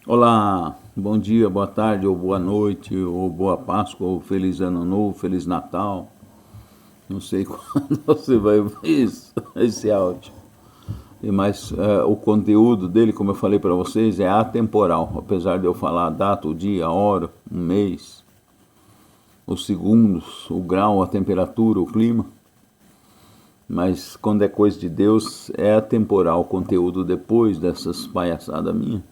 Olá, bom dia, boa tarde, ou boa noite, ou boa Páscoa, ou Feliz Ano Novo, Feliz Natal. Não sei quando você vai ver isso, esse áudio. Mas o conteúdo dele, como eu falei para vocês, é atemporal. Apesar de eu falar a data, o dia, a hora, o mês, os segundos, o grau, a temperatura, o clima. Mas quando é coisa de Deus, é atemporal o conteúdo depois dessas palhaçadas minhas.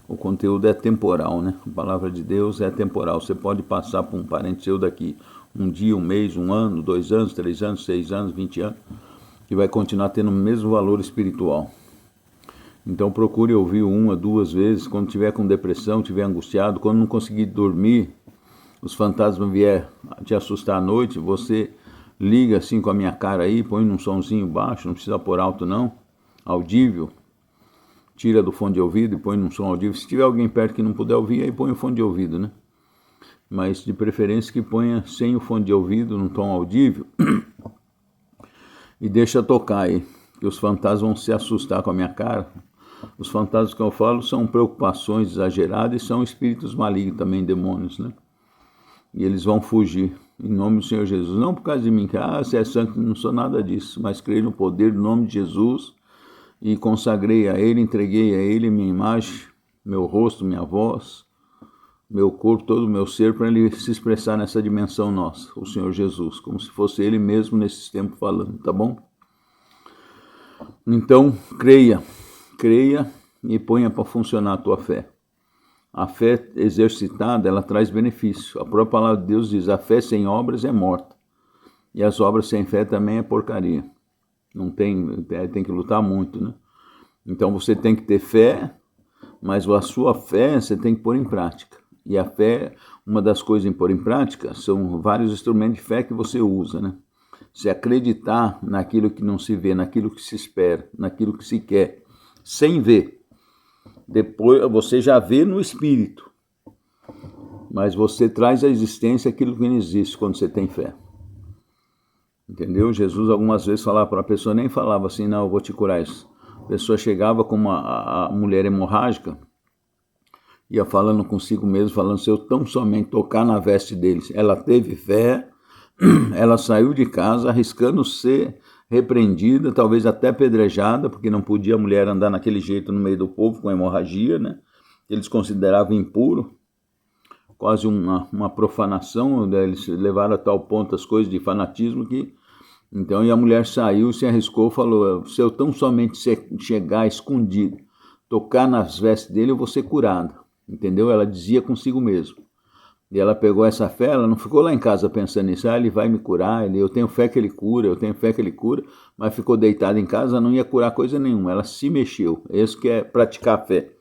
O conteúdo é temporal, né? A palavra de Deus é temporal. Você pode passar por um parente seu daqui um dia, um mês, um ano, 2 anos, 3 anos, 6 anos, 20 anos, que vai continuar tendo o mesmo valor espiritual. Então procure ouvir uma, duas vezes, quando tiver com depressão, tiver angustiado, quando não conseguir dormir, os fantasmas vier te assustar à noite, você liga assim com a minha cara aí, põe num sonzinho baixo, não precisa pôr alto não, audível. Tira do fone de ouvido e põe num som audível. Se tiver alguém perto que não puder ouvir, aí põe o fone de ouvido, né? Mas de preferência que ponha sem o fone de ouvido, num tom audível, e deixa tocar aí, que os fantasmas vão se assustar com a minha cara. Os fantasmas que eu falo são preocupações exageradas e são espíritos malignos também, demônios, né? E eles vão fugir, em nome do Senhor Jesus. Não por causa de mim, que você é santo, não sou nada disso, mas creio no poder do nome de Jesus e consagrei a Ele, entreguei a Ele minha imagem, meu rosto, minha voz, meu corpo, todo o meu ser, para Ele se expressar nessa dimensão nossa, o Senhor Jesus, como se fosse Ele mesmo nesses tempos falando, tá bom? Então, creia e ponha para funcionar a tua fé. A fé exercitada, ela traz benefício. A própria palavra de Deus diz, a fé sem obras é morta. E as obras sem fé também é porcaria. Não tem que lutar muito, né? Então você tem que ter fé, mas a sua fé você tem que pôr em prática. E a fé, uma das coisas em pôr em prática, são vários instrumentos de fé que você usa, né? Se acreditar naquilo que não se vê, naquilo que se espera, naquilo que se quer, sem ver. Depois você já vê no espírito, mas você traz à existência aquilo que não existe quando você tem fé. Entendeu? Jesus algumas vezes falava para a pessoa, nem falava assim, não, eu vou te curar isso. A pessoa chegava com a mulher hemorrágica, ia falando consigo mesmo, falando, se eu tão somente tocar na veste deles. Ela teve fé, ela saiu de casa arriscando ser repreendida, talvez até apedrejada, porque não podia a mulher andar naquele jeito no meio do povo com hemorragia, né? Eles consideravam impuro, quase uma profanação, né? Eles levaram a tal ponto as coisas de fanatismo que... Então, e a mulher saiu, se arriscou, falou, se eu tão somente chegar escondido, tocar nas vestes dele, eu vou ser curada. Entendeu? Ela dizia consigo mesmo. E ela pegou essa fé, ela não ficou lá em casa pensando nisso, ele vai me curar, eu tenho fé que ele cura, eu tenho fé que ele cura, mas ficou deitada em casa, não ia curar coisa nenhuma, ela se mexeu. Isso que é praticar a fé.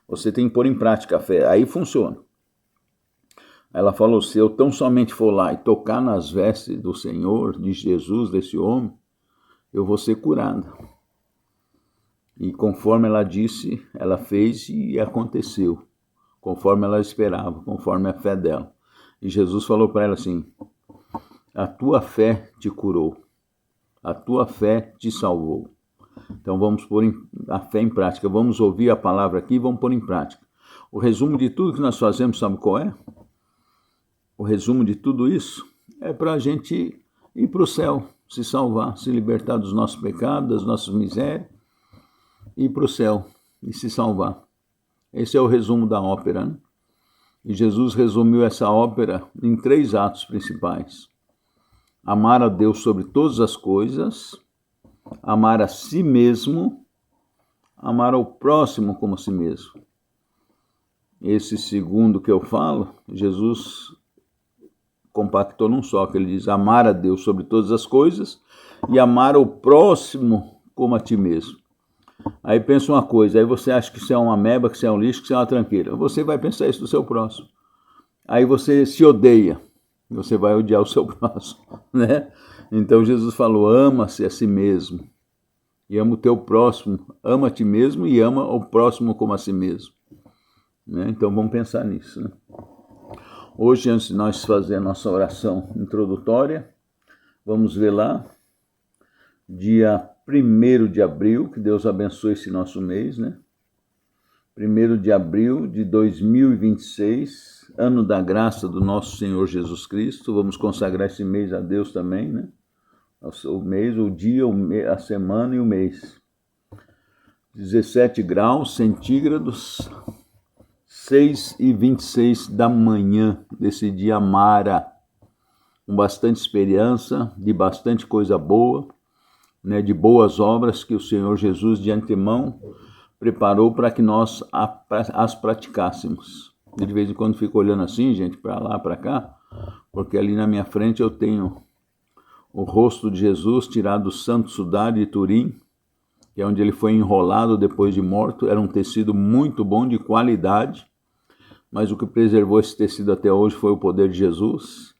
Você tem que pôr em prática a fé, aí funciona. Ela falou, se eu tão somente for lá e tocar nas vestes do Senhor, de Jesus, desse homem, eu vou ser curada. E conforme ela disse, ela fez e aconteceu. Conforme ela esperava, conforme a fé dela. E Jesus falou para ela assim, a tua fé te curou, a tua fé te salvou. Então vamos pôr a fé em prática, vamos ouvir a palavra aqui e vamos pôr em prática. O resumo de tudo que nós fazemos, sabe qual é? O resumo de tudo isso é para a gente ir para o céu, se salvar, se libertar dos nossos pecados, das nossas misérias, ir para o céu e se salvar. Esse é o resumo da ópera, né? E Jesus resumiu essa ópera em 3 atos principais. Amar a Deus sobre todas as coisas, amar a si mesmo, amar ao próximo como a si mesmo. Esse segundo que eu falo, Jesus compactou num só, que ele diz amar a Deus sobre todas as coisas e amar ao próximo como a ti mesmo. Aí pensa uma coisa, aí você acha que você é uma ameba, que você é um lixo, que você é uma tranqueira. Você vai pensar isso do seu próximo. Aí você se odeia, você vai odiar o seu próximo, né? Então Jesus falou, ama-se a si mesmo e ama o teu próximo, ama a ti mesmo e ama o próximo como a si mesmo. Né? Então vamos pensar nisso, né? Hoje, antes de nós fazer a nossa oração introdutória, vamos ver lá, dia 1º de abril, que Deus abençoe esse nosso mês, né? 1º de abril de 2026, ano da graça do nosso Senhor Jesus Cristo. Vamos consagrar esse mês a Deus também, né? O mês, o dia, a semana e o mês. 17 graus centígrados, 6h26 da manhã desse dia mara, com bastante esperança, de bastante coisa boa, né, de boas obras que o Senhor Jesus de antemão preparou para que nós as praticássemos. Eu de vez em quando fico olhando assim, gente, para lá, para cá, porque ali na minha frente eu tenho o rosto de Jesus tirado do Santo Sudário de Turim, que é onde ele foi enrolado depois de morto. Era um tecido muito bom, de qualidade, mas o que preservou esse tecido até hoje foi o poder de Jesus.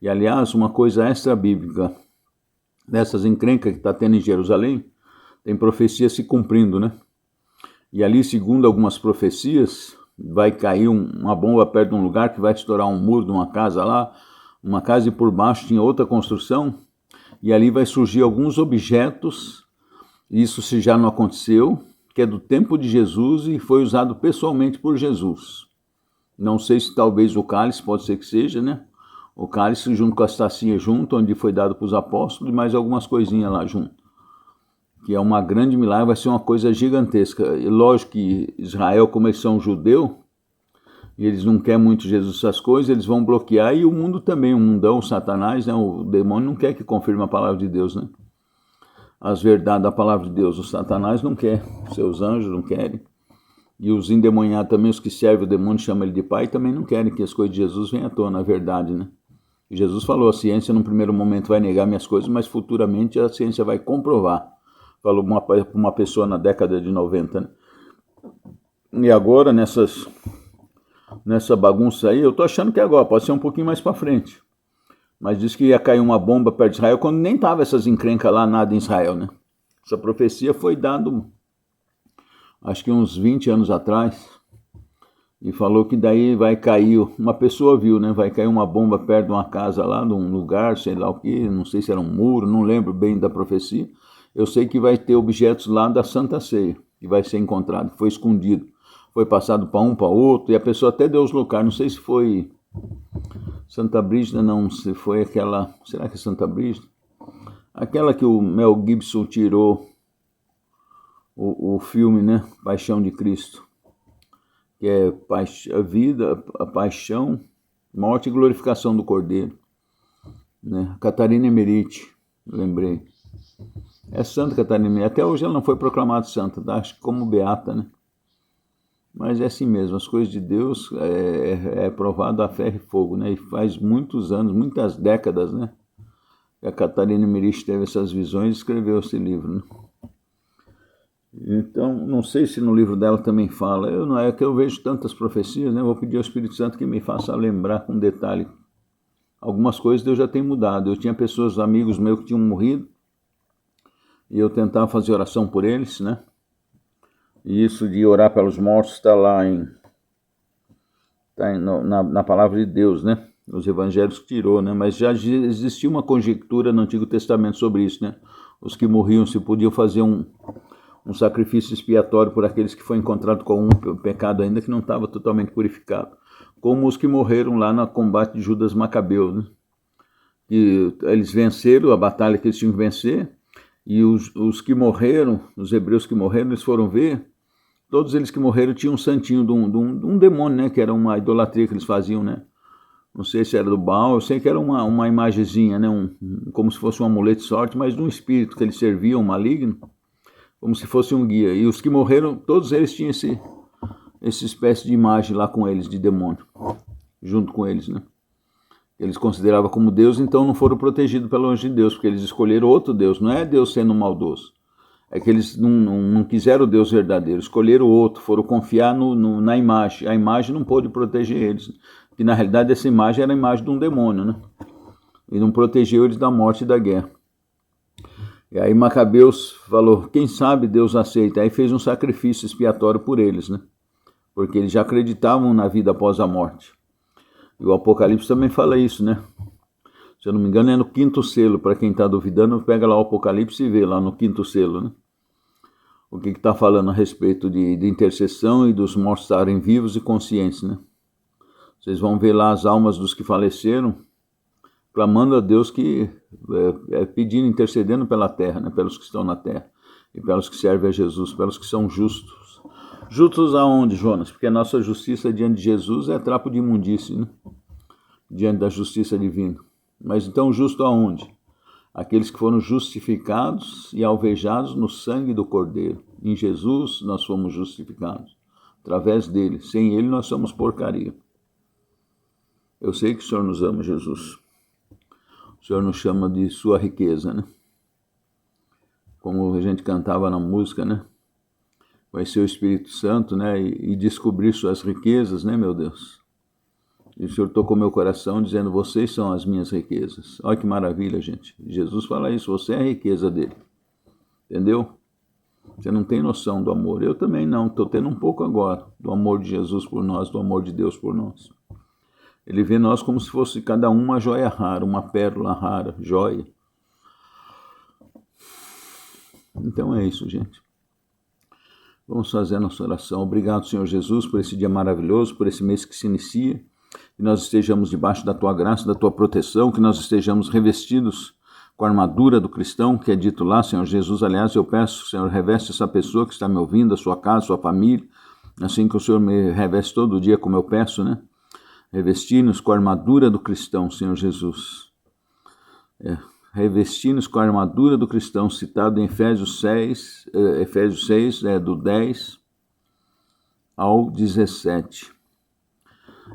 E aliás, uma coisa extra bíblica, dessas encrencas que está tendo em Jerusalém, tem profecia se cumprindo, né? E ali, segundo algumas profecias, vai cair uma bomba perto de um lugar que vai estourar um muro de uma casa lá, uma casa, e por baixo tinha outra construção, e ali vai surgir alguns objetos, isso se já não aconteceu, que é do tempo de Jesus e foi usado pessoalmente por Jesus. Não sei se talvez o cálice, pode ser que seja, né? O cálice junto com as tacinhas junto, onde foi dado para os apóstolos, e mais algumas coisinhas lá junto. Que é uma grande milagre, vai ser uma coisa gigantesca. E lógico que Israel, como eles são judeu, e eles não querem muito Jesus essas coisas, eles vão bloquear, e o mundo também, o mundão, o Satanás, né, o demônio não quer que confirme a palavra de Deus, né? As verdades da palavra de Deus, o Satanás não quer, seus anjos não querem, e os endemoniados também, os que servem o demônio, chamam ele de pai, também não querem que as coisas de Jesus venham à tona, a verdade, né? E Jesus falou, a ciência num primeiro momento vai negar minhas coisas, mas futuramente a ciência vai comprovar. Falou para uma pessoa na década de 90, né? E agora, nessa bagunça aí, eu tô achando que agora, pode ser um pouquinho mais para frente. Mas diz que ia cair uma bomba perto de Israel, quando nem tava essas encrencas lá, nada em Israel, né? Essa profecia foi dada, acho que uns 20 anos atrás, e falou que daí vai cair, uma pessoa viu, né? Vai cair uma bomba perto de uma casa lá, de um lugar, sei lá o que, não sei se era um muro, não lembro bem da profecia. Eu sei que vai ter objetos lá da Santa Ceia, que vai ser encontrado, foi escondido. Foi passado para um, para outro, e a pessoa até deu os locais, não sei se foi Santa Brígida, não, se foi aquela, será que é Santa Brígida? Aquela que o Mel Gibson tirou o filme, né, Paixão de Cristo, que é a vida, a paixão, morte e glorificação do Cordeiro, né? Catarina Emerite, lembrei. É Santa Catarina, até hoje ela não foi proclamada santa, tá? Acho que como beata, né? Mas é assim mesmo, as coisas de Deus é provado a ferro e fogo, né? E faz muitos anos, muitas décadas, né? Que a Catarina Emerite teve essas visões e escreveu esse livro, né? Então, não sei se no livro dela também fala, não é que eu vejo tantas profecias, né? Eu vou pedir ao Espírito Santo que me faça lembrar com detalhe. Algumas coisas Deus já tem mudado. Eu tinha pessoas, amigos meus que tinham morrido, e eu tentava fazer oração por eles, né? E isso de orar pelos mortos está lá na palavra de Deus, né? Os evangelhos que tirou, né? Mas já existia uma conjectura no Antigo Testamento sobre isso, né? Os que morriam se podiam fazer um sacrifício expiatório por aqueles que foi encontrado com um pecado ainda que não estava totalmente purificado. Como os que morreram lá no combate de Judas Macabeu, né? E eles venceram a batalha que eles tinham que vencer, e os que morreram, os hebreus que morreram, eles foram ver, todos eles que morreram tinham um santinho de um demônio, né? Que era uma idolatria que eles faziam, né? Não sei se era do Baal, eu sei que era uma imagenzinha, né? Como se fosse um amuleto de sorte, mas de um espírito que eles serviam, maligno, como se fosse um guia. E os que morreram, todos eles tinham essa espécie de imagem lá com eles, de demônio, junto com eles, né? Eles consideravam como Deus, então não foram protegidos pelo anjo de Deus, porque eles escolheram outro Deus. Não é Deus sendo maldoso, é que eles não quiseram o Deus verdadeiro, escolheram outro, foram confiar na imagem. A imagem não pôde proteger eles, que na realidade essa imagem era a imagem de um demônio, né? E não protegeu eles da morte e da guerra. E aí Macabeus falou, quem sabe Deus aceita. Aí fez um sacrifício expiatório por eles, né? Porque eles já acreditavam na vida após a morte. E o Apocalipse também fala isso, né? Se eu não me engano, é no 5º selo. Para quem está duvidando, pega lá o Apocalipse e vê lá no 5º selo, né? o que está falando a respeito de intercessão e dos mortos estarem vivos e conscientes, né? Vocês vão ver lá as almas dos que faleceram, clamando a Deus pedindo, intercedendo pela terra, né? Pelos que estão na terra e pelos que servem a Jesus, pelos que são justos. Justos aonde, Jonas? Porque a nossa justiça diante de Jesus é trapo de imundície, né? Diante da justiça divina. Mas então justo aonde? Aqueles que foram justificados e alvejados no sangue do Cordeiro. Em Jesus nós fomos justificados, através dele. Sem ele nós somos porcaria. Eu sei que o Senhor nos ama, Jesus. O Senhor nos chama de sua riqueza, né? Como a gente cantava na música, né? Vai ser o Espírito Santo, né? E descobrir suas riquezas, né, meu Deus? E o Senhor tocou meu coração dizendo, vocês são as minhas riquezas. Olha que maravilha, gente. Jesus fala isso, você é a riqueza dele. Entendeu? Você não tem noção do amor. Eu também não, estou tendo um pouco agora. Do amor de Jesus por nós, do amor de Deus por nós. Ele vê nós como se fosse cada um uma joia rara, uma pérola rara, joia. Então é isso, gente. Vamos fazer a nossa oração. Obrigado, Senhor Jesus, por esse dia maravilhoso, por esse mês que se inicia. Que nós estejamos debaixo da Tua graça, da Tua proteção, que nós estejamos revestidos com a armadura do cristão, que é dito lá, Senhor Jesus. Aliás, eu peço, Senhor, reveste essa pessoa que está me ouvindo, a sua casa, a sua família, assim que o Senhor me reveste todo dia, como eu peço, né? Revestir-nos com a armadura do cristão, Senhor Jesus. Revestir-nos com a armadura do cristão, citado em Efésios 6, do 10 ao 17.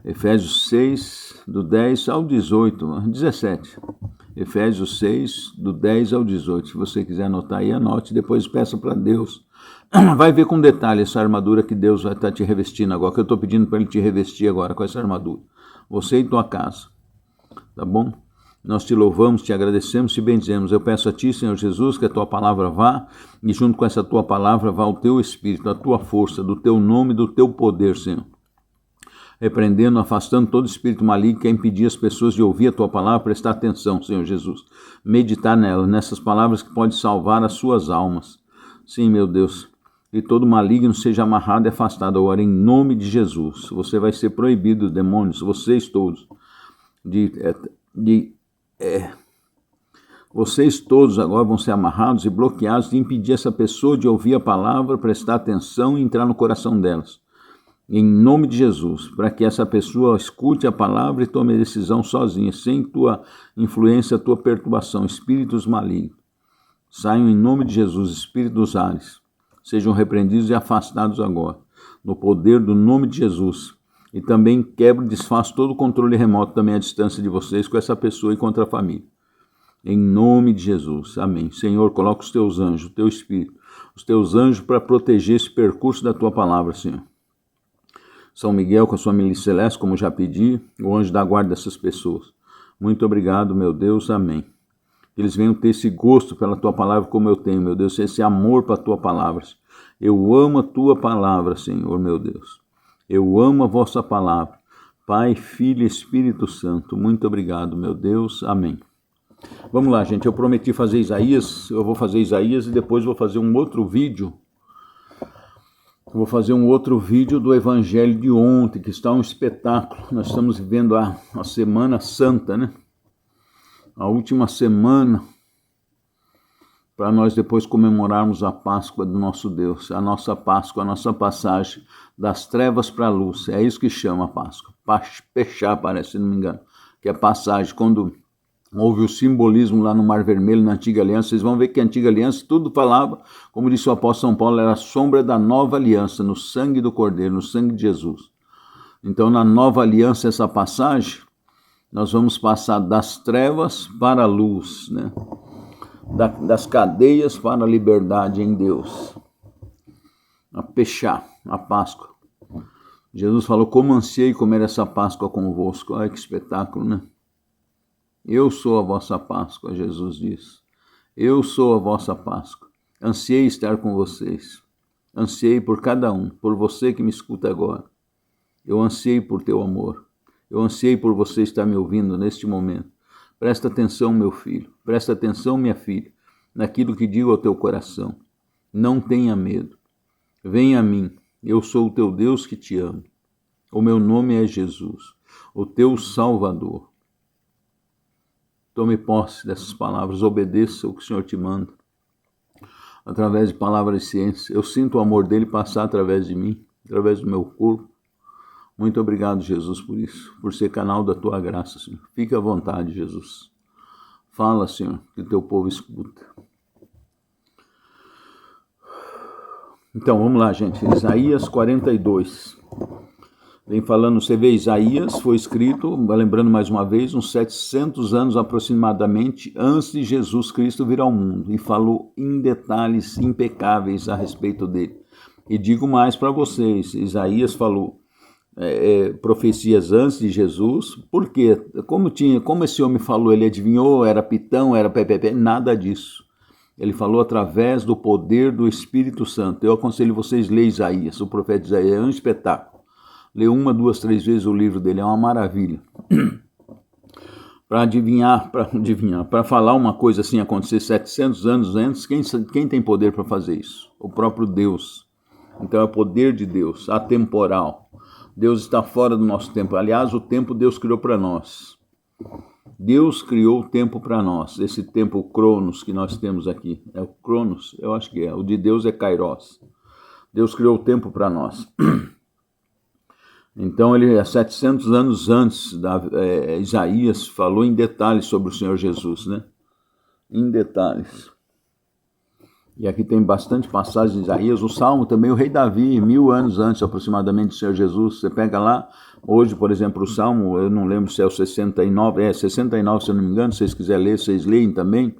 Efésios 6, do 10 ao 18, 17. Efésios 6, do 10 ao 18. Se você quiser anotar aí, anote, depois peça para Deus. Vai ver com detalhe essa armadura que Deus vai estar te revestindo agora, que eu estou pedindo para Ele te revestir agora com essa armadura. Você e tua casa. Tá bom? Nós te louvamos, te agradecemos, te bendizemos. Eu peço a ti, Senhor Jesus, que a tua palavra vá, e junto com essa tua palavra vá o teu Espírito, a tua força, do teu nome, do teu poder, Senhor. Repreendendo, afastando todo espírito maligno que quer impedir as pessoas de ouvir a tua palavra, prestar atenção, Senhor Jesus. Meditar nela, nessas palavras que podem salvar as suas almas. Sim, meu Deus. E todo maligno seja amarrado e afastado agora, em nome de Jesus. Você vai ser proibido, demônios, vocês todos, vocês todos agora vão ser amarrados e bloqueados de impedir essa pessoa de ouvir a palavra, prestar atenção e entrar no coração delas. Em nome de Jesus, para que essa pessoa escute a palavra e tome a decisão sozinha, sem tua influência, tua perturbação, espíritos malignos. Saiam em nome de Jesus, espíritos dos ares, sejam repreendidos e afastados agora, no poder do nome de Jesus. E também quebro e desfaço todo o controle remoto também à distância de vocês com essa pessoa e contra a família. Em nome de Jesus, amém. Senhor, coloca os teus anjos, o teu espírito, os teus anjos para proteger esse percurso da tua palavra, Senhor. São Miguel com a sua milícia celeste, como já pedi, o anjo da guarda dessas pessoas. Muito obrigado, meu Deus, amém. Que eles venham ter esse gosto pela tua palavra como eu tenho, meu Deus, esse amor para a tua palavra. Eu amo a tua palavra, Senhor, meu Deus. Eu amo a vossa palavra. Pai, Filho e Espírito Santo, muito obrigado, meu Deus, amém. Vamos lá, gente, eu prometi fazer Isaías, eu vou fazer Isaías e depois vou fazer um outro vídeo. Vou fazer um outro vídeo do Evangelho de ontem, que está um espetáculo. Nós estamos vivendo a Semana Santa, né? A última semana, para nós depois comemorarmos a Páscoa do nosso Deus. A nossa Páscoa, a nossa passagem das trevas para a luz. É isso que chama a Páscoa. Pechá, parece, se não me engano. Que é a passagem, quando houve o simbolismo lá no Mar Vermelho, na Antiga Aliança. Vocês vão ver que a Antiga Aliança tudo falava, como disse o apóstolo São Paulo, era a sombra da nova aliança, no sangue do Cordeiro, no sangue de Jesus. Então, na nova aliança, essa passagem, nós vamos passar das trevas para a luz, né? Das cadeias para a liberdade em Deus. A Pechá, a Páscoa. Jesus falou, como ansiei comer essa Páscoa convosco. Olha que espetáculo, né? Eu sou a vossa Páscoa, Jesus diz. Eu sou a vossa Páscoa. Ansiei estar com vocês. Ansiei por cada um, por você que me escuta agora. Eu ansiei por teu amor. Eu ansiei por você estar me ouvindo neste momento. Presta atenção, meu filho. Presta atenção, minha filha, naquilo que digo ao teu coração. Não tenha medo. Venha a mim. Eu sou o teu Deus que te amo. O meu nome é Jesus, o teu Salvador. Tome posse dessas palavras, obedeça o que o Senhor te manda, através de palavras de ciência. Eu sinto o amor dele passar através de mim, através do meu corpo. Muito obrigado, Jesus, por isso, por ser canal da tua graça, Senhor. Fique à vontade, Jesus. Fala, Senhor, que o teu povo escuta. Então, vamos lá, gente. Isaías 42. Vem falando, você vê, Isaías foi escrito, lembrando mais uma vez, uns 700 anos aproximadamente antes de Jesus Cristo vir ao mundo, e falou em detalhes impecáveis a respeito dele. E digo mais para vocês, Isaías falou profecias antes de Jesus, porque como esse homem falou, ele adivinhou, era pitão, era ppp, nada disso. Ele falou através do poder do Espírito Santo. Eu aconselho vocês a ler Isaías, o profeta Isaías, é um espetáculo. Lê 1, 2, 3 vezes o livro dele, é uma maravilha. Para para falar uma coisa assim acontecer 700 anos antes, quem tem poder para fazer isso? O próprio Deus. Então é o poder de Deus, atemporal. Deus está fora do nosso tempo. Aliás, o tempo Deus criou para nós. Deus criou o tempo para nós. Esse tempo Cronos que nós temos aqui. É o Cronos? Eu acho que é. O de Deus é Kairos. Deus criou o tempo para nós. Então, ele, 700 anos antes, Isaías falou em detalhes sobre o Senhor Jesus, né? Em detalhes. E aqui tem bastante passagens de Isaías. O Salmo também, o rei Davi, 1000 anos antes aproximadamente do Senhor Jesus. Você pega lá, hoje, por exemplo, o Salmo, eu não lembro se é o 69, 69, se eu não me engano, se vocês quiserem ler, vocês leem também.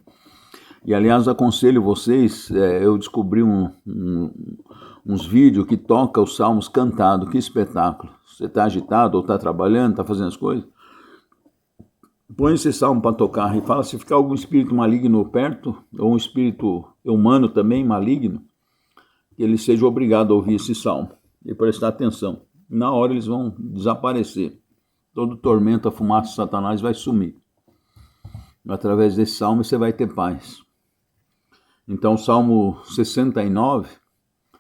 E, aliás, aconselho vocês, eu descobri uns vídeos que toca os salmos cantados, que espetáculo. Você está agitado ou está trabalhando, está fazendo as coisas, põe esse salmo para tocar e fala, se ficar algum espírito maligno perto, ou um espírito humano também maligno, que ele seja obrigado a ouvir esse salmo e prestar atenção. Na hora eles vão desaparecer. Todo tormento, a fumaça de Satanás vai sumir. Através desse salmo você vai ter paz. Então o Salmo 69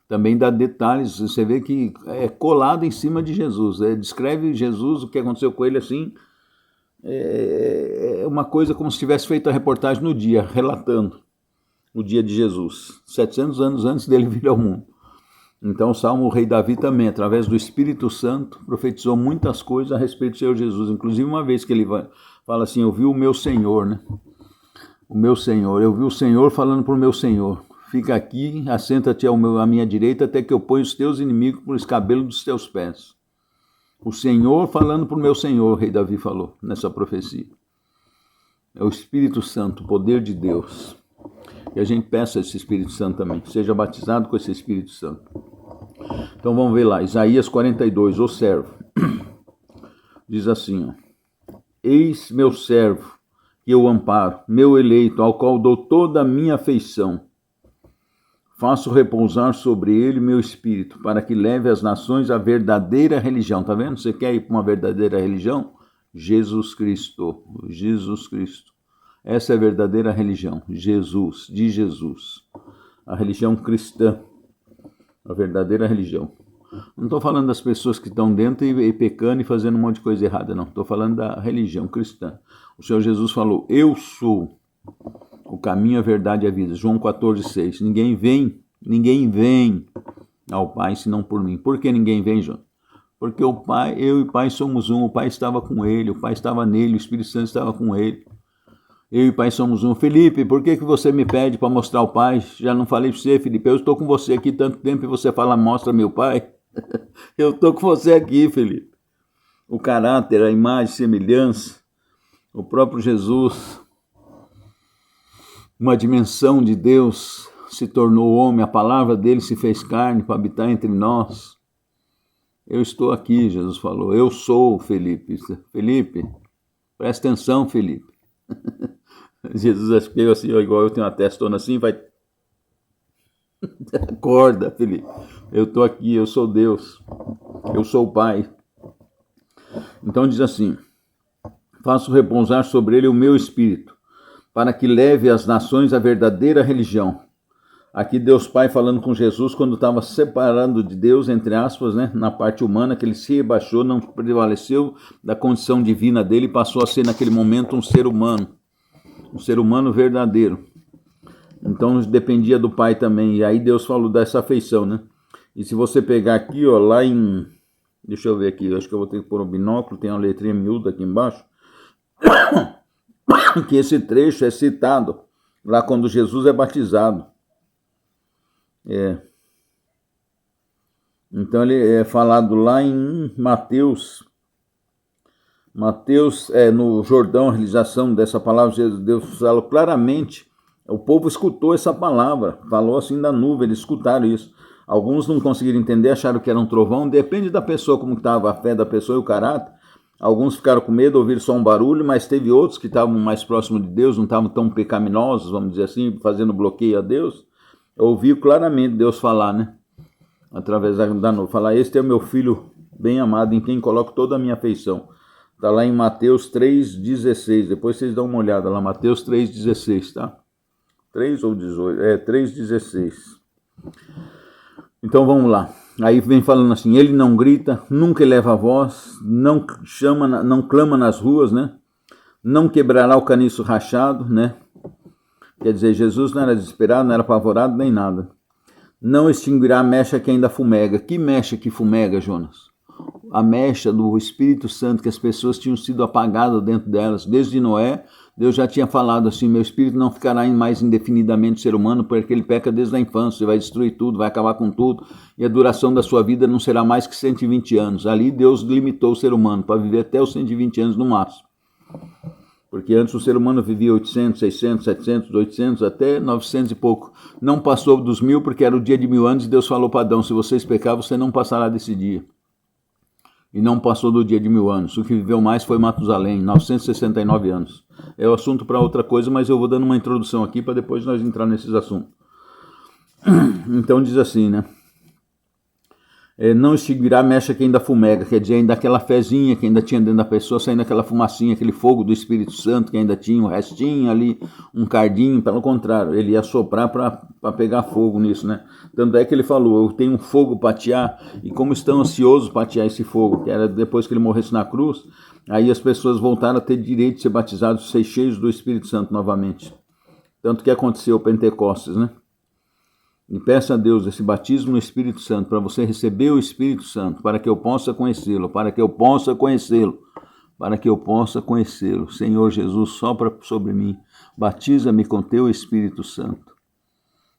também dá detalhes, você vê que é colado em cima de Jesus, descreve Jesus, o que aconteceu com ele assim, é uma coisa como se tivesse feito a reportagem no dia, relatando o dia de Jesus, 700 anos antes dele vir ao mundo. Então o Salmo, o rei Davi também, através do Espírito Santo, profetizou muitas coisas a respeito do Senhor Jesus, inclusive uma vez que ele fala assim, eu vi o meu Senhor, né? O meu Senhor, eu vi o Senhor falando para o meu Senhor, fica aqui, assenta-te à minha direita, até que eu ponha os teus inimigos por escabelo dos teus pés. O Senhor falando para o meu Senhor, o rei Davi falou nessa profecia. É o Espírito Santo, o poder de Deus. E a gente peça esse Espírito Santo também, seja batizado com esse Espírito Santo. Então vamos ver lá, Isaías 42, o servo. Diz assim, ó, eis meu servo, que eu amparo, meu eleito, ao qual dou toda a minha afeição. Faço repousar sobre ele meu espírito, para que leve as nações à verdadeira religião. Tá vendo? Você quer ir para uma verdadeira religião? Jesus Cristo. Jesus Cristo. Essa é a verdadeira religião. Jesus, de Jesus. A religião cristã. A verdadeira religião. Não estou falando das pessoas que estão dentro e pecando e fazendo um monte de coisa errada, não. Estou falando da religião cristã. O Senhor Jesus falou, eu sou o caminho, a verdade e a vida. João 14,6. Ninguém vem ao Pai senão por mim. Por que ninguém vem, João? Porque o Pai, eu e o Pai somos um. O Pai estava com ele, o Pai estava nele, o Espírito Santo estava com ele. Eu e o Pai somos um. Felipe, por que você me pede para mostrar o Pai? Já não falei para você, Felipe. Eu estou com você aqui tanto tempo e você fala, mostra meu Pai. Eu estou com você aqui, Felipe. O caráter, a imagem, a semelhança, o próprio Jesus, uma dimensão de Deus, se tornou homem, a palavra dele se fez carne para habitar entre nós. Eu estou aqui, Jesus falou, eu sou Felipe. Felipe, presta atenção, Felipe. Jesus acho que eu assim, igual eu tenho uma testona assim, vai... Acorda, Felipe. Eu estou aqui, eu sou Deus. Eu sou o Pai. Então diz assim, faço repousar sobre ele o meu espírito, para que leve as nações à verdadeira religião. Aqui Deus Pai falando com Jesus quando estava separando de Deus, entre aspas, né, na parte humana, que ele se rebaixou, não prevaleceu da condição divina dele e passou a ser naquele momento um ser humano verdadeiro. Então dependia do Pai também, e aí Deus falou dessa afeição, né? E se você pegar aqui, ó, lá em... Deixa eu ver aqui, acho que eu vou ter que pôr um binóculo, tem uma letrinha miúda aqui embaixo, que esse trecho é citado lá quando Jesus é batizado. Então ele é falado lá em Mateus, no Jordão, a realização dessa palavra, Deus falou claramente, o povo escutou essa palavra, falou assim da nuvem, eles escutaram isso. Alguns não conseguiram entender, acharam que era um trovão, depende da pessoa, como estava a fé da pessoa e o caráter. Alguns ficaram com medo, ouviram só um barulho, mas teve outros que estavam mais próximos de Deus, não estavam tão pecaminosos, vamos dizer assim, fazendo bloqueio a Deus. Ouviu claramente Deus falar, né? Através da nuvem, falar, este é o meu filho bem amado, em quem coloco toda a minha afeição. Está lá em Mateus 3,16, depois vocês dão uma olhada lá, Mateus 3,16, tá? 3 ou 18, 3,16. Então vamos lá. Aí vem falando assim, ele não grita, nunca eleva a voz, não clama nas ruas, né? Não quebrará o caniço rachado, né? Quer dizer, Jesus não era desesperado, não era apavorado, nem nada. Não extinguirá a mecha que ainda fumega. Que mecha que fumega, Jonas? A mecha do Espírito Santo, que as pessoas tinham sido apagadas dentro delas. Desde Noé, Deus já tinha falado assim, meu Espírito não ficará mais indefinidamente ser humano, porque ele peca desde a infância, vai destruir tudo, vai acabar com tudo, e a duração da sua vida não será mais que 120 anos. Ali Deus limitou o ser humano para viver até os 120 anos no máximo. Porque antes o ser humano vivia 800, 600, 700, 800, até 900 e pouco. Não passou dos 1000 porque era o dia de 1000 anos e Deus falou para Adão, se vocês pecar, você não passará desse dia. E não passou do dia de 1000 anos. O que viveu mais foi Matusalém, 969 anos. É o assunto para outra coisa, mas eu vou dando uma introdução aqui para depois nós entrar nesses assuntos. Então diz assim, né? Não extinguirá a mecha que ainda fumega, quer dizer, ainda aquela fezinha que ainda tinha dentro da pessoa, saindo aquela fumacinha, aquele fogo do Espírito Santo que ainda tinha, um restinho ali, um cardinho, pelo contrário, ele ia soprar para pegar fogo nisso, né? Tanto é que ele falou, eu tenho um fogo para atear, e como estão ansiosos para atear esse fogo, que era depois que ele morresse na cruz, aí as pessoas voltaram a ter direito de ser batizados, ser cheios do Espírito Santo novamente. Tanto que aconteceu Pentecostes, né? E peça a Deus esse batismo no Espírito Santo, para você receber o Espírito Santo, para que eu possa conhecê-lo, Senhor Jesus, sopra sobre mim, batiza-me com teu Espírito Santo.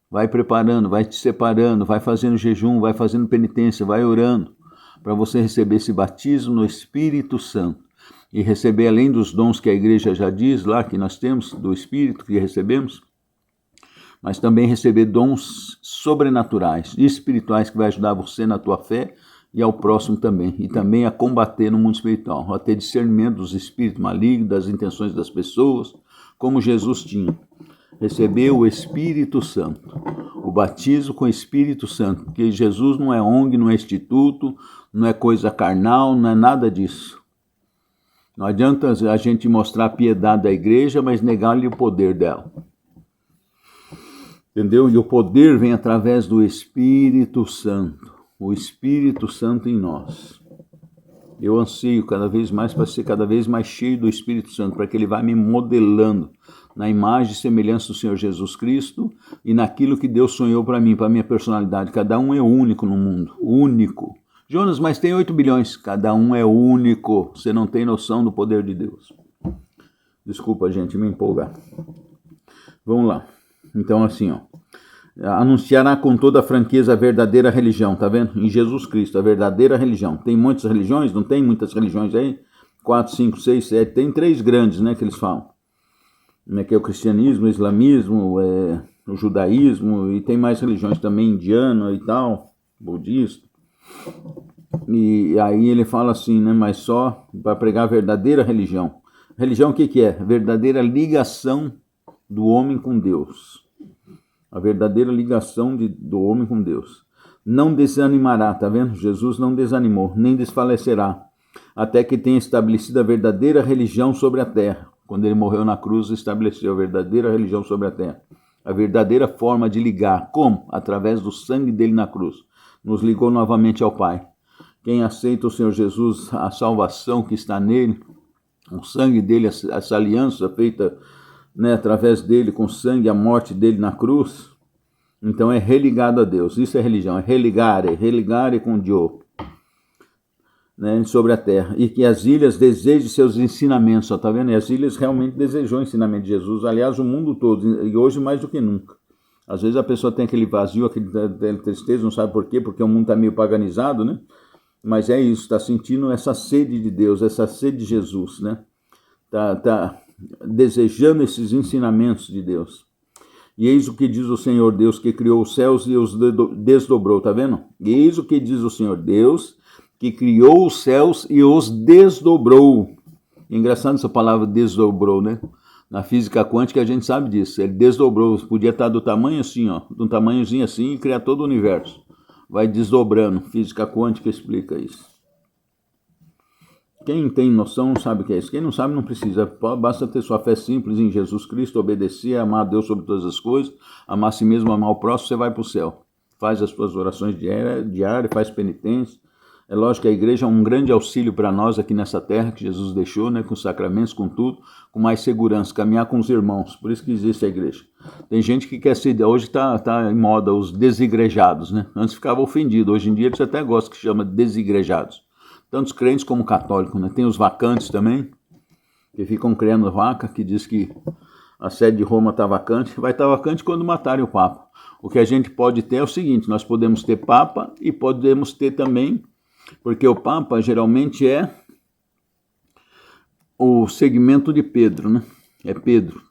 Vai preparando, vai te separando, vai fazendo jejum, vai fazendo penitência, vai orando, para você receber esse batismo no Espírito Santo. E receber, além dos dons que a igreja já diz lá, que nós temos, do Espírito que recebemos, mas também receber dons sobrenaturais, espirituais, que vai ajudar você na tua fé e ao próximo também, e também a combater no mundo espiritual, a ter discernimento dos espíritos malignos, das intenções das pessoas, como Jesus tinha. Receber o Espírito Santo, o batismo com o Espírito Santo, porque Jesus não é ONG, não é instituto, não é coisa carnal, não é nada disso. Não adianta a gente mostrar a piedade da igreja, mas negar-lhe o poder dela. Entendeu? E o poder vem através do Espírito Santo. O Espírito Santo em nós. Eu anseio cada vez mais para ser cada vez mais cheio do Espírito Santo, para que ele vá me modelando na imagem e semelhança do Senhor Jesus Cristo e naquilo que Deus sonhou para mim, para a minha personalidade. Cada um é único no mundo. Único. Jonas, mas tem 8 bilhões. Cada um é único. Você não tem noção do poder de Deus. Desculpa, gente, me empolgar. Vamos lá. Então, assim, ó, anunciará com toda a franqueza a verdadeira religião, tá vendo? Em Jesus Cristo, a verdadeira religião. Tem muitas religiões? Não tem muitas religiões aí? 4, 5, 6, 7, tem 3 grandes, né, que eles falam. Né, que é o cristianismo, o islamismo, o judaísmo, e tem mais religiões também, indiana e tal, budista. E aí ele fala assim, né, mas só para pregar a verdadeira religião. Religião o que é? Verdadeira ligação do homem com Deus. A verdadeira ligação do homem com Deus. Não desanimará, tá vendo? Jesus não desanimou, nem desfalecerá, até que tenha estabelecido a verdadeira religião sobre a terra. Quando ele morreu na cruz, estabeleceu a verdadeira religião sobre a terra. a verdadeira forma de ligar. Como? Através do sangue dele na cruz. Nos ligou novamente ao Pai. Quem aceita o Senhor Jesus, a salvação que está nele, o sangue dele, essa aliança feita, né, através dele, com o sangue, a morte dele na cruz, então é religado a Deus. Isso é religião, é religare com Deus, né, sobre a terra. E que as ilhas desejem seus ensinamentos, ó, tá vendo? E as ilhas realmente desejou o ensinamento de Jesus, aliás, o mundo todo, e hoje mais do que nunca. Às vezes a pessoa tem aquele vazio, aquele tristeza, não sabe por quê, porque o mundo está meio paganizado, né? Mas é isso, está sentindo essa sede de Deus, essa sede de Jesus, né? Tá desejando esses ensinamentos de Deus. E eis o que diz o Senhor Deus, que criou os céus e os desdobrou, tá vendo? E eis o que diz o Senhor Deus, que criou os céus e os desdobrou. Engraçado essa palavra desdobrou, né? Na física quântica a gente sabe disso. Ele desdobrou, podia estar do tamanho assim, ó, de um tamanhozinho assim e criar todo o universo. Vai desdobrando. Física quântica explica isso. Quem tem noção sabe o que é isso. Quem não sabe não precisa. Basta ter sua fé simples em Jesus Cristo, obedecer, amar a Deus sobre todas as coisas, amar a si mesmo, amar o próximo, você vai para o céu. Faz as suas orações diárias, faz penitência. É lógico que a igreja é um grande auxílio para nós aqui nessa terra que Jesus deixou, né, com sacramentos, com tudo, com mais segurança, caminhar com os irmãos. Por isso que existe a igreja. Tem gente que quer ser, hoje está em moda, os desigrejados, né? Antes ficava ofendido, hoje em dia eles até gostam que chama desigrejados. Tanto os crentes como católicos, né? Tem os vacantes também, que ficam criando vaca, que diz que a sede de Roma está vacante. Vai estar vacante quando matarem o Papa. O que a gente pode ter é o seguinte, nós podemos ter Papa e podemos ter também, porque o Papa geralmente é o segmento de Pedro, né? É Pedro,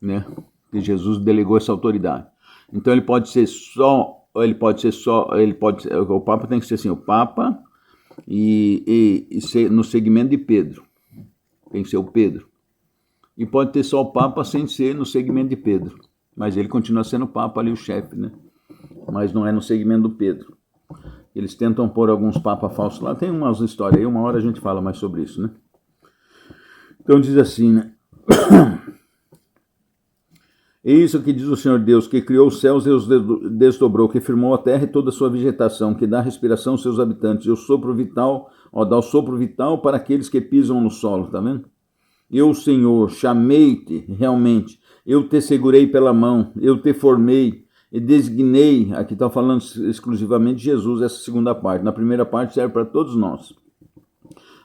né? Que Jesus delegou essa autoridade. Então ele pode ser o Papa tem que ser assim, o Papa e ser no segmento de Pedro. Tem que ser o Pedro. E pode ter só o Papa sem ser no segmento de Pedro. Mas ele continua sendo o Papa ali, o chefe, né? Mas não é no segmento do Pedro. Eles tentam pôr alguns papas falsos lá. Tem umas histórias aí, uma hora a gente fala mais sobre isso, né? Então diz assim, né? É isso que diz o Senhor Deus, que criou os céus e os desdobrou, que firmou a terra e toda a sua vegetação, que dá respiração aos seus habitantes. Eu sopro vital, dá o sopro vital para aqueles que pisam no solo, tá vendo? Eu, Senhor, chamei-te realmente, eu te segurei pela mão, eu te formei e designei, aqui está falando exclusivamente de Jesus, essa segunda parte. Na primeira parte serve para todos nós.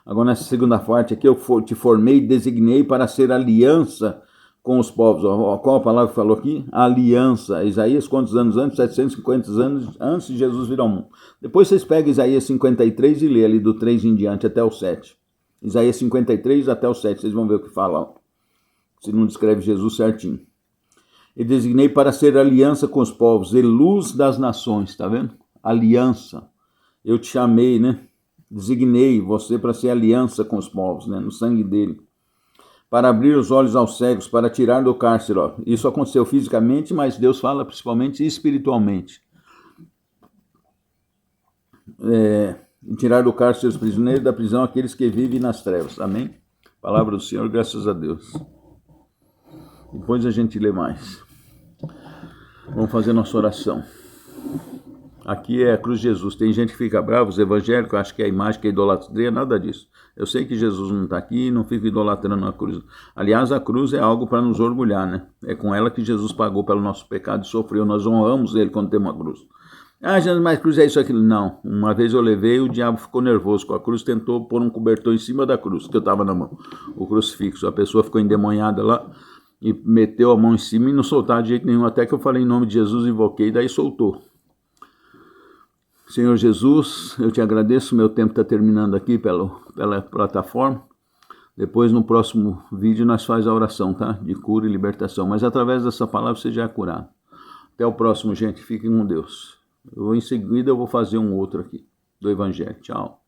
Agora nessa segunda parte aqui, eu te formei e designei para ser aliança com os povos. Qual a palavra que falou aqui? Aliança. Isaías, quantos anos antes? 750 anos antes de Jesus vir ao mundo. Depois vocês pegam Isaías 53 e lê ali do 3 em diante até o 7. Isaías 53 até o 7, vocês vão ver o que fala. Ó. Se não descreve Jesus certinho. E designei para ser aliança com os povos e luz das nações, tá vendo? Aliança. Eu te chamei, né? Designei você para ser aliança com os povos, né? No sangue dele. Para abrir os olhos aos cegos, para tirar do cárcere. Ó. Isso aconteceu fisicamente, mas Deus fala principalmente espiritualmente. E tirar do cárcere os prisioneiros, da prisão aqueles que vivem nas trevas. Amém? Palavra do Senhor, graças a Deus. Depois a gente lê mais. Vamos fazer nossa oração. Aqui é a cruz de Jesus. Tem gente que fica bravo, os evangélicos, acha que é a imagem, que é idolatria, nada disso. Eu sei que Jesus não está aqui e não fica idolatrando a cruz. Aliás, a cruz é algo para nos orgulhar, né? É com ela que Jesus pagou pelo nosso pecado e sofreu. Nós honramos ele quando temos uma cruz. Ah, Jesus, mas cruz é isso, aquilo. Não. Uma vez eu levei e o diabo ficou nervoso com a cruz, tentou pôr um cobertor em cima da cruz, que eu estava na mão. O crucifixo. A pessoa ficou endemoniada lá e meteu a mão em cima e não soltava de jeito nenhum. Até que eu falei em nome de Jesus, invoquei, daí soltou. Senhor Jesus, eu te agradeço, meu tempo está terminando aqui pela plataforma. Depois, no próximo vídeo, nós faz a oração, tá? De cura e libertação. Mas através dessa palavra você já é curado. Até o próximo, gente. Fiquem com Deus. Em seguida eu vou fazer um outro aqui, do Evangelho. Tchau.